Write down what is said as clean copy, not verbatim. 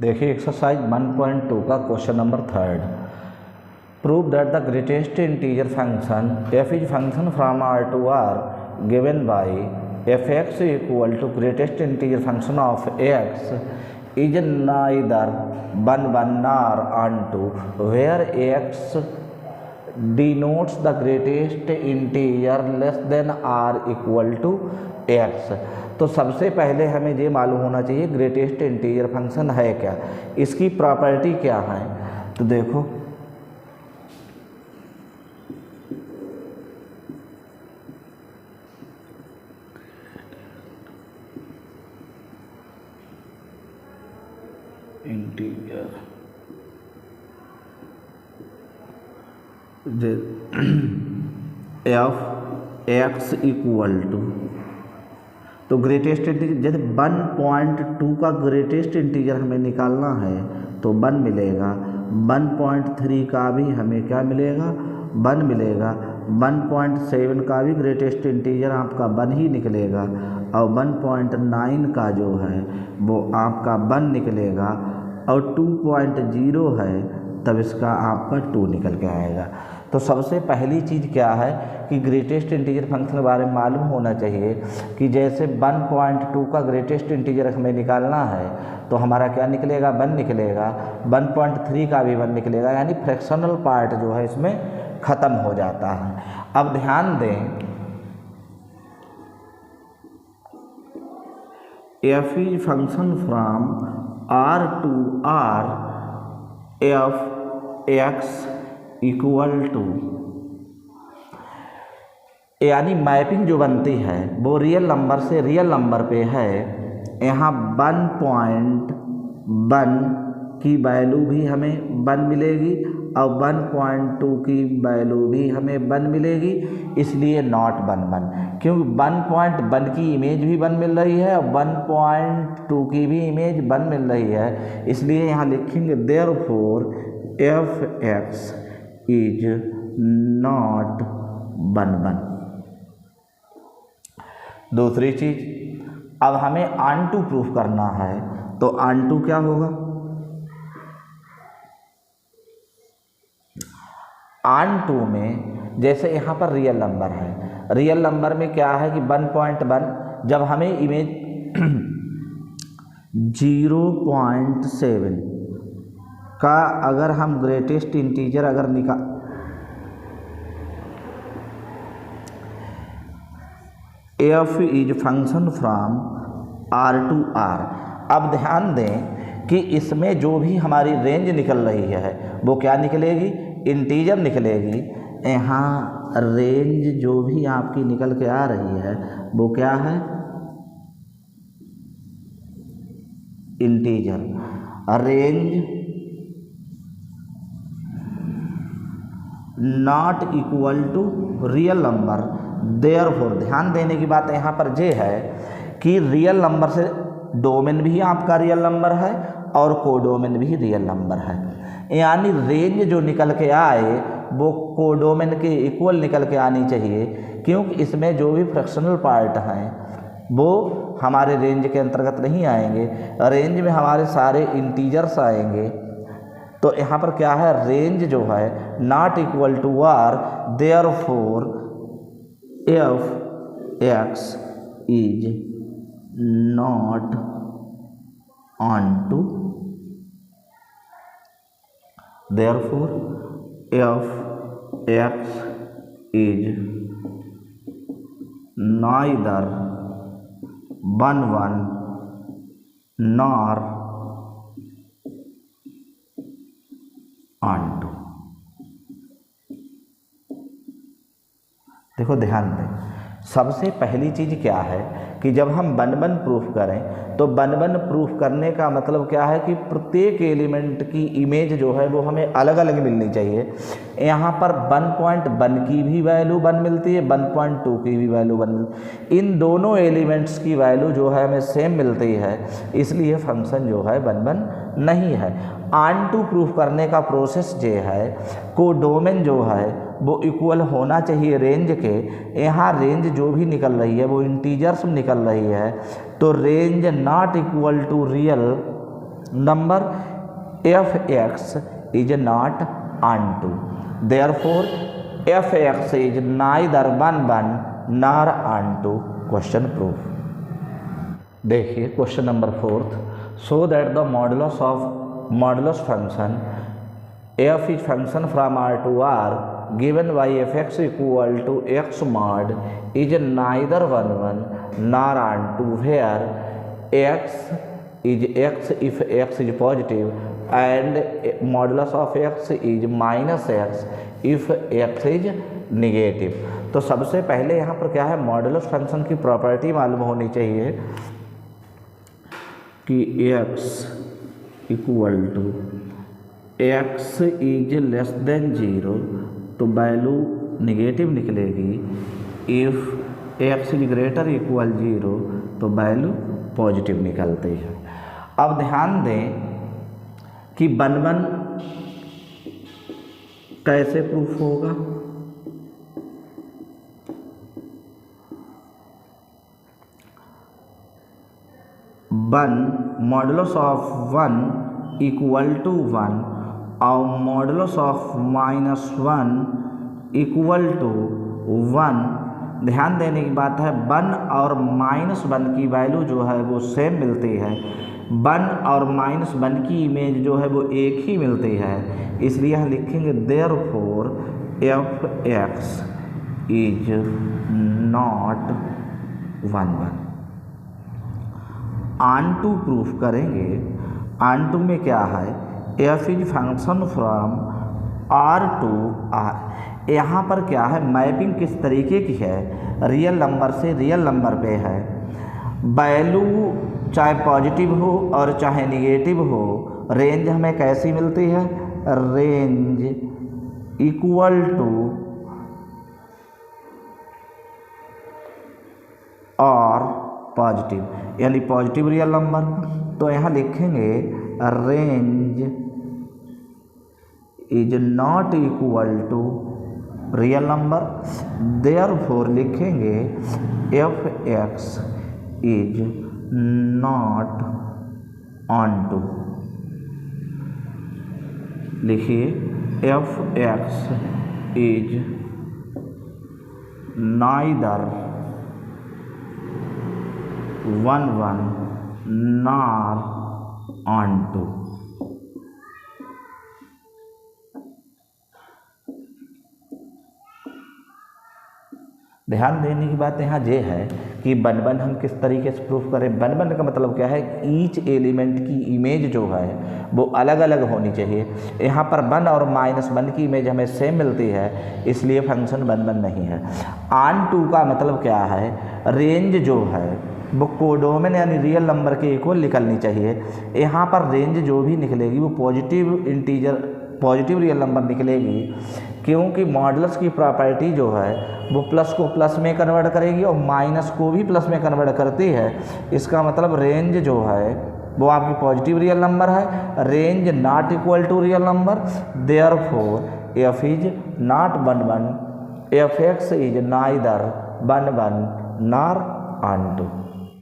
देखिए एक्सरसाइज 1.2 का question number 3। Prove that the greatest integer function f is function from r to r given by f(x) equal to greatest integer function of x is neither 1 1 nor onto where x denotes the greatest integer less than r equal to x। तो सबसे पहले हमें ये मालूम होना चाहिए greatest integer function है क्या, इसकी प्रॉपर्टी क्या है। तो देखो integer F X equal to, तो ग्रेटेस्ट इंटीजर जैसे 1.2 का ग्रेटेस्ट इंटीजर हमें निकालना है तो 1 मिलेगा, 1.3 का भी हमें क्या मिलेगा 1 मिलेगा, 1.7 का भी ग्रेटेस्ट इंटीजर आपका 1 ही निकलेगा और 1.9 का जो है वो आपका 1 निकलेगा और 2.0 है तब इसका आपका 2 निकल के आएगा। तो सबसे पहली चीज़ क्या है कि ग्रेटेस्ट इंटीजर फंक्शन के बारे में मालूम होना चाहिए कि जैसे 1.2 का ग्रेटेस्ट इंटीजर हमें निकालना है तो हमारा क्या निकलेगा 1 निकलेगा, 1.3 का भी 1 निकलेगा, यानी फ्रैक्शनल पार्ट जो है इसमें ख़त्म हो जाता है। अब ध्यान दें f is function from r to r f x equal to, यानी मैपिंग जो बनती है वो रियल नंबर से रियल नंबर पे है। यहाँ 1.1 की वैल्यू भी हमें 1 मिलेगी और 1.2 की वैल्यू भी हमें 1 मिलेगी, इसलिए नॉट 1 1, क्योंकि 1.1 की इमेज भी 1 मिल रही है और 1.2 की भी इमेज 1 मिल रही है, इसलिए यहाँ लिखेंगे therefore F X is not 1 1। दूसरी चीज, अब हमें ऑनटू प्रूफ करना है तो ऑनटू क्या होगा, ऑनटू में जैसे यहाँ पर रियल नंबर है, रियल नंबर में क्या है कि 1.1, जब हमें इमेज 0.7 का अगर हम ग्रेटेस्ट इंटीजर अगर निकाल f is function from r to r। अब ध्यान दें कि इसमें जो भी हमारी रेंज निकल रही है वो क्या निकलेगी, इंटीजर निकलेगी। यहाँ रेंज जो भी आपकी निकल के आ रही है वो क्या है, integer. Range not equal to real number, therefore ध्यान देने की बात यहाँ पर ये है कि रियल नंबर से डोमेन भी आपका रियल नंबर है और कोडोमेन भी रियल नंबर है, यानी रेंज जो निकल के आए वो कोडोमेन के इक्वल निकल के आनी चाहिए, क्योंकि इसमें जो भी फ्रैक्शनल पार्ट हैं वो हमारे रेंज के अंतर्गत नहीं आएंगे, रेंज में हमारे सारे इंटीजर्स आएंगे। तो यहाँ पर क्या है, रेंज जो है not equal to R, therefore F X is not onto, therefore F X is neither 1 1 nor onto. देखो ध्यान दें, सबसे पहली चीज़ क्या है कि जब हम 1 1 प्रूफ करें तो 1 1 प्रूफ करने का मतलब क्या है कि प्रत्येक एलिमेंट की इमेज जो है वो हमें अलग अलग मिलनी चाहिए। यहाँ पर 1.1 की भी वैल्यू 1 मिलती है, 1.2 की भी वैल्यू 1 मिलती है, इन दोनों एलिमेंट्स की वैल्यू जो है हमें सेम मिलती है, इसलिए फंक्शन जो है 1 1 नहीं है। ऑनटू प्रूफ करने का प्रोसेस ये है, कोडोमेन जो है वो इक्वल होना चाहिए रेंज के। यहाँ रेंज जो भी निकल रही है वो इंटीजर्स में निकल रही है, तो range not equal to real number f(x) is not onto, therefore f(x) is neither 1 1 nor onto। Question proof. देखिए question number 4, so that the modulus function f is function from R to R given by fx equal to x mod is neither 1 1 nor onto, where x if x is positive and modulus of x is minus x if x is negative। तो सबसे पहले यहाँ पर क्या है, modulus function की property मालूम होनी चाहिए कि x equal to x is less than 0 तो वैल्यू निगेटिव निकलेगी, if x is greater equal 0 तो वैल्यू पॉजिटिव निकलती है। अब ध्यान दें कि 1 1 कैसे प्रूफ होगा। One modulus of 1 equal to 1 और मॉडुलस ऑफ -1 इक्वल टू 1। ध्यान देने की बात है 1 और -1 की वैल्यू जो है वो सेम मिलती है, 1 और -1 की इमेज जो है वो एक ही मिलती है, इसलिए हम लिखेंगे therefore f(x) is not 1 1। Onto proof करेंगे। ऑनटू में क्या है, f is function from R to R। यहाँ पर क्या है, मैपिंग किस तरीके की है, रियल नंबर से रियल नंबर पे है। वैल्यू चाहे पॉजिटिव हो और चाहे निगेटिव हो, रेंज हमें कैसी मिलती है, रेंज इक्वल टू और पॉजिटिव, यानी पॉजिटिव रियल नंबर। तो यहाँ लिखेंगे range is not equal to real number, therefore लिखेंगे f(x) इज नॉट ऑनटू। लिखिए f(x) is neither 1 1 nor onto। ध्यान देने की बात यहाँ ये है कि 1 1 हम किस तरीके से प्रूफ करें। 1 1 का मतलब क्या है, ईच एलिमेंट की इमेज जो है वो अलग अलग होनी चाहिए। यहाँ पर 1 और -1 की इमेज हमें सेम मिलती है, इसलिए फंक्शन 1 1 नहीं है। ऑनटू का मतलब क्या है, रेंज जो है वो कोडोमेन यानी रियल नंबर के इक्वल निकलनी चाहिए। यहाँ पर रेंज जो भी निकलेगी वो positive integer, positive real number निकलेगी, क्योंकि मॉडुलस की प्रॉपर्टी जो है वो प्लस को प्लस में कन्वर्ट करेगी और माइनस को भी प्लस में कन्वर्ट करती है। इसका मतलब रेंज जो है वो आपकी पॉजिटिव रियल नंबर है। Range not equal to real number, therefore f is not 1 1, f(x) is neither 1 1 nor onto.